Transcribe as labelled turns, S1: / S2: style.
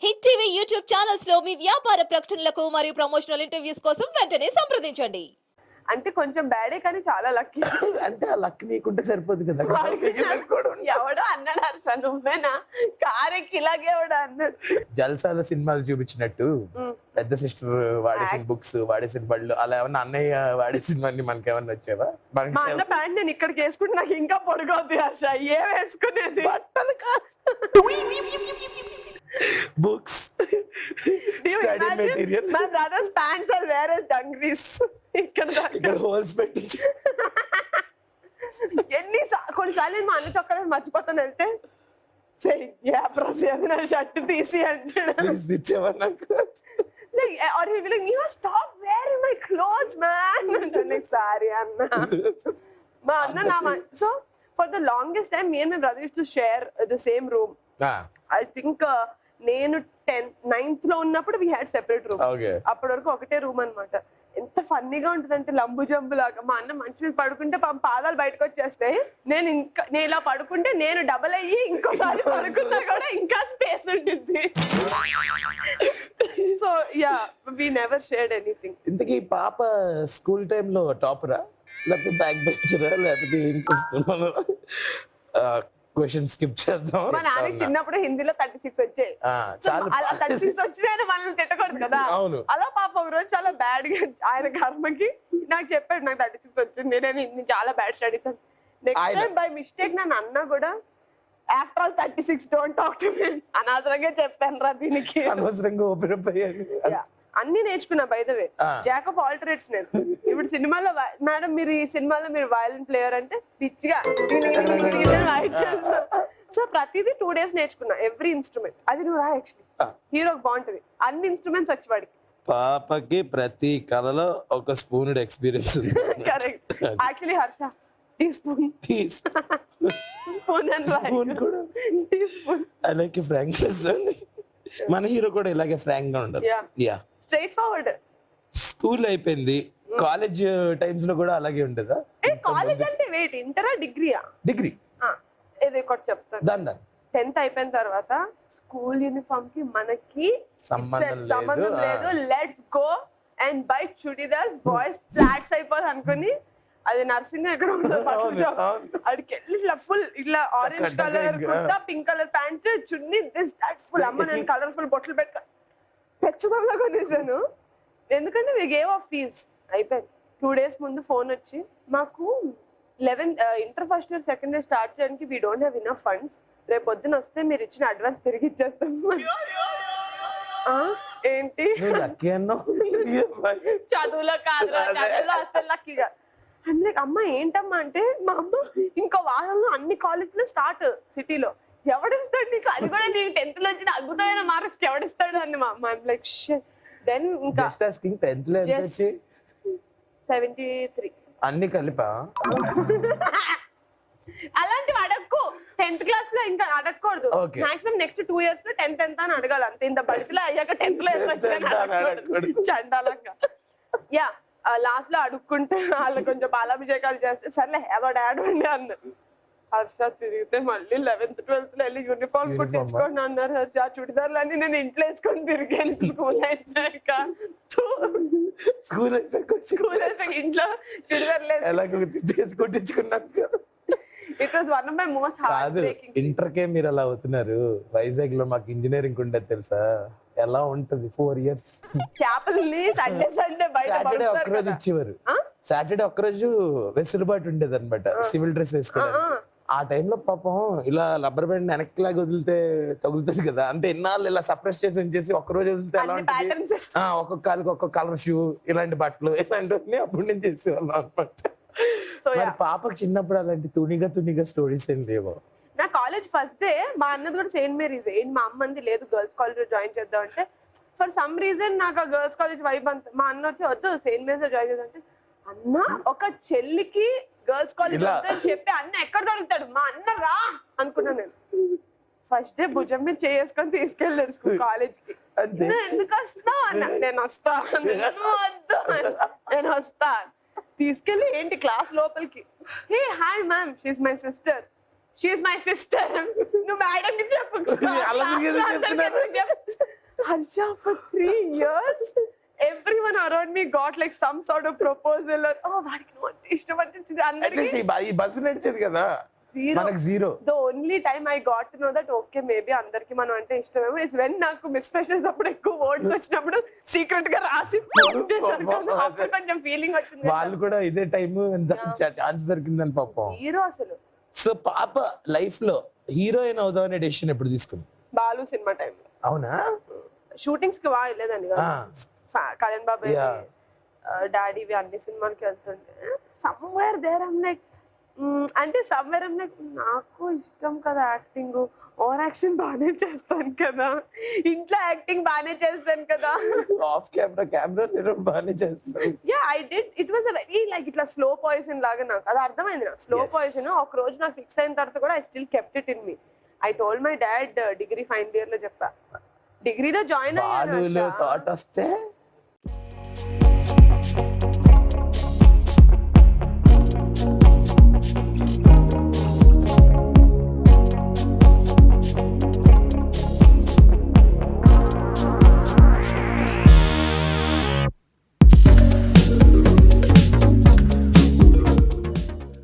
S1: Hit TV YouTube channels లో మీ వ్యాపార ప్రకటనలకు మరియు ప్రమోషనల్ ఇంటర్వ్యూస్ కోసం వెంటనే సంప్రదించండి.
S2: అంటే కొంచెం బ్యాడే కానీ చాలా లక్కీ.
S3: అంటే ఆ లక్ నీకుంటే సరిపోదు కదా.
S2: ఎవడో అన్నాడు అసలు నువ్వేనా కారెక్కి ఇలాగే ఎవడో అన్నాడు.
S3: జల్సాల సినిమాలు చూపించినట్టు పెద్ద సిస్టర్ వాడేసిన బుక్స్ వాడేసిన బళ్ళు అలా ఏమన్నా అన్నయ్య వాడేసిన మనకి ఏమన్నా వచ్చావా?
S2: మా అన్న ప్యాంట్ నేను ఇక్కడికి వేసుకుంటే నాకు ఇంకా పొడుగవుతుంది హర్ష. ఏ వేసుకునేది
S3: బట్టలు కాదు, books, study material.
S2: My brother's pants are wear as dungarees.
S3: ఇక్కడ హోల్స్ పెట్టించి
S2: కొన్నిసార్లు నేను మా అన్న చొక్కాలని మర్చిపోతాను వెళ్తే నా షర్ట్ తీసి అంటాడు.
S3: ఇచ్చేవా నాకు?
S2: Or he will be like, you stop wearing my clothes, man. Like, sorry, Anna. Ma Anna, so for the longest time, me and my brother used to share the same room. I think నేను 9th లో ఉన్నప్పుడు we had separate room. అప్పటి వరకు ఒకటే room అన్నమాట. ఎంత ఫన్నీగా ఉంటదంటే లంబు జంబు లాగా. మా అన్న మంచి మీద పడుకుంటే పాదాలు బయటకు వచ్చేస్తాయి. నేను ఇలా పడుకుంటే నేను డబల్ అయ్యి ఇంకోసారి పడుకున్నా కూడా ఇంకా స్పేస్ ఉంటుంది. So yeah we never shared anything.
S3: ఇంతకీ పాప స్కూల్ టైమ్ లో టాపరా లేకపోతే బ్యాక్ బెంచరా లేకపోతే క్వశ్చన్ స్కిప్ చేద్దాం.
S2: మా నాన్న చిన్నప్పుడు హిందీలో 36 వచ్చాయి. అలా 36 వచ్చినా మనల్ని తిట్టకూడదు కదా. అలా పాప ఒక రోజు చాలా బ్యాడ్ గా ఆయన కర్మకి నాకు చెప్పాడు నాకు 36 వచ్చింది, నేను చాలా బ్యాడ్ స్టడీస్ అని. నెక్స్ట్ టైం బై మిస్టేక్ నన్ను అన్నా కూడా after all 36 don't talk to me అనవసరంగా చెప్పాను రా దీనికి.
S3: అనవసరంగా ఓపెన్ అప్ అయ్యాను.
S2: అన్ని నేర్చుకున్నా by the way. Jack of all trades నేను. ఇప్పుడు సినిమాలో మేడం మీరు ఈ సినిమాలో మీరు వయలిన్ ప్లేయర్ అంటే పిచ్చిగా సో ప్రతిదీ 2 days నేర్చుకున్నా ఎవ్రీ ఇన్స్ట్రుమెంట్. అది నువ్వు రా యాక్చువల్లీ హీరోకి బాగుంటది. అన్ని ఇన్స్ట్రుమెంట్స్ వచ్చి వాడికి.
S3: పాపకి ప్రతి కళలో ఒక స్పూన్ ఎక్స్పీరియన్స్ ఉంది.
S2: Correct. Actually Harsha tea spoon spoon and spoon కూడా టీ స్పూన్.
S3: అలాగే ఫ్రాంక్నెస్ మన హీరో కూడా ఇలాగే ఫ్రాంక్ గా ఉండాలి. Yeah
S2: straightforward.
S3: స్కూల్ అయిపోయింది, కాలేజ్ టైమ్స్ లో కూడా అలాగే ఉండదా?
S2: కాలేజ్ అంటే వెయిట్ ఇంటరా డిగ్రీయా?
S3: డిగ్రీ.
S2: ఇది ఒకటి చెప్తాను. 10th అయిపోయిన తర్వాత స్కూల్ యూనిఫామ్ కి మనకి సంబంధం లేదు. Let's go and buy chudidars boys flats అయిపోదు అనుకుని అది నర్సింగ్ ఎక్కడ ఉంటుంది అడికి వెళ్ళి ఇట్లా ఫుల్ ఇట్లా orange colour kurta, pink colour pant, chunni, this that full. అమ్మ నేను కలర్ఫుల్ బొట్లు పెట్టుకో పెచ్చదంగా కొనేసాను. ఎందుకంటే we gave off fees. అయిపోయింది. 2 days ముందు ఫోన్ వచ్చి మాకు 11th inter first year second year start చేయడానికి we don't have enough funds. రేపు పొద్దున వస్తే మీరు ఇచ్చిన అడ్వాన్స్ తిరిగి ఇచ్చేస్తాం. ఏంటి చదువులో కాదు, చదువులో అసలు లక్కీగా. అందుకే అమ్మ ఏంటమ్మా అంటే మా అమ్మ ఇంకో వారంలో అన్ని కాలేజీలు స్టార్ట్ సిటీలో, ఎవడిస్తాడు నీకు? అది కూడా నీకు 10th లో వచ్చిన అద్భుతమైన మార్క్స్ కి ఎవడిస్తాడు అని మా అమ్మ. లైక్ దెన్ ఇంకా 73
S3: అన్ని కలిపా.
S2: అలాంటివి అడక్కు. 10th క్లాస్ లో ఇంకా అడగకూడదు. మాక్సిమం నెక్స్ట్ 2 years లో 10th ఎంత అని అడగాలి అంతే. ఇంత బడిలో అయ్యాక 10th లో చండాలంగా. యా లాస్ట్ లో అడుక్కుంటే వాళ్ళు కొంచెం పాలాభిషేకాలు చేస్తే సర్లే ఏదో డాడ్ ఉండే అన్న. హర్ష తిరిగితే మళ్ళీ 11th 12th లో వెళ్ళి యూనిఫామ్ కుట్టించుకోండి అన్నారు. హర్ష చుడిదార్లు అన్ని నేను ఇంట్లో వేసుకొని తిరిగాను. స్కూల్ అయిపోయాక ఇంట్లో చుడిదార్లు
S3: కుట్టించుకున్నాను.
S2: It was one of my most heart breaking.
S3: Inter కే మీరు అలా అవుతున్నారు. వైజాగ్ లో మాకు ఇంజనీరింగ్ ఉండేది తెలుసా? ఎలా ఉంటది 4 years.
S2: చేపల్ని సండే బయట
S3: సాటర్డే ఒక్కరోజు ఇచ్చేవారు. సాటర్డే ఒక్కరోజు వెసులుబాటు ఉండేది అనమాట సివిల్ డ్రెస్ వేసుకోవడానికి. ఆ టైంలో పాపం ఇలా రబ్బర్ బ్యాండ్ వెనక్కిలాగా వదిలితే తగులుతుంది కదా. అంటే ఎన్నాళ్ళు ఇలా సప్రెస్ చేసి ఉంచేసి ఒక్కరోజు వదిలితే ఎలా ఉంటుంది, ఒక్కొక్క కాలికి ఒక్కొక్క కలర్ షూ, ఇలాంటి బట్టలు ఇలాంటివన్నీ అప్పుడు నేను చేసేవాళ్ళం అనమాట. పాపకి చిన్నప్పుడు అలాంటి తునిగా స్టోరీస్ ఏం లేవు.
S2: నా కాలేజ్ ఫస్ట్ డే మా అన్నది కూడా సెయింట్ మేరీస్. మా అమ్మంది లేదు గర్ల్స్ కాలేజ్ లో జాయిన్ చేద్దాం అంటే ఫర్ సమ్ రీజన్ నాకు ఆ గర్ల్స్ కాలేజ్ వైబ్ అంత. మా అన్న వచ్చి వద్దు సెయింట్ మేరీస్ లో జాయిన్ చేద్దాం అంటే అన్న ఒక చెల్లికి గర్ల్స్ కాలేజ్ చెప్పి అన్న ఎక్కడ దొరుకుతాడు, మా అన్న రా అనుకున్నా. నేను ఫస్ట్ డే భుజం మీద చేసుకొని తీసుకెళ్ళాడు స్కూల్ కాలేజ్ కి. ఎందుకు వస్తావు అన్న. నేను వస్తా తీసుకెళ్ళి ఏంటి క్లాస్ లోపలికి, hey hi ma'am she's my sister. She's my sister. నువ్వు మేడం కి చెప్పు. Harsha for 3 years. Everyone around me got like some sort of proposal or oh వాడికి నువ్వు అంటే ఇష్టం అంటే అందరికి
S3: అట్లీస్ట్ ఈ బస్సు నడిచేది కదా మనకు zero.
S2: The only time I got to know that okay maybe అందరికి మనం అంటే ఇష్టమేమో is when నాకు మిస్ ఫ్రెషర్స్ అప్పుడు ఎక్కువ వర్డ్స్ వచ్చినప్పుడు సీక్రెట్ గా రాసి పోస్ట్ చేశారు కదా అప్పుడు కొంచెం ఫీలింగ్ వచ్చింది.
S3: వాళ్ళు కూడా ఇదే టైం ఛాన్స్ దొరికిందని పాపం.
S2: జీరో అసలు.
S3: సో పాప లైఫ్ లో హీరోయిన్ అవుదాం అనే డెసిషన్ ఎప్పుడు తీసుకుంది?
S2: బాలు సినిమా టైంలో.
S3: అవునా?
S2: షూటింగ్స్ కి బాగా వెళ్ళేదండి కదా, కళ్యాణ్ బాబాయ్ డాడీ అన్ని సినిమాలకి వెళ్తుంటే సమ్వేర్ దేర్ ఐమ్ లైక్ అంటే సమ్వేర్ ఐమ్ లైక్ నాకు ఇష్టం కదా యాక్టింగ్, ఓవర్ యాక్షన్ బాగానే చేస్తాను కదా, ఇంట్లో యాక్టింగ్ బాగానే చేస్తాను కదా,
S3: ఆఫ్ కెమెరా నేను బాగానే చేస్తాను.
S2: Yeah I did. It was a very like ఇట్లా స్లో పాయిజన్ లాగా నాకు అది అర్థమైంది. నాకు స్లో పాయిజన్ ఒక రోజు నాకు ఫిక్స్ అయిన తర్వాత కూడా I still kept it in me. I told my dad degree final year లో చెప్పా, డిగ్రీలో జాయిన్ అయ్యాను
S3: థాట్ వస్తే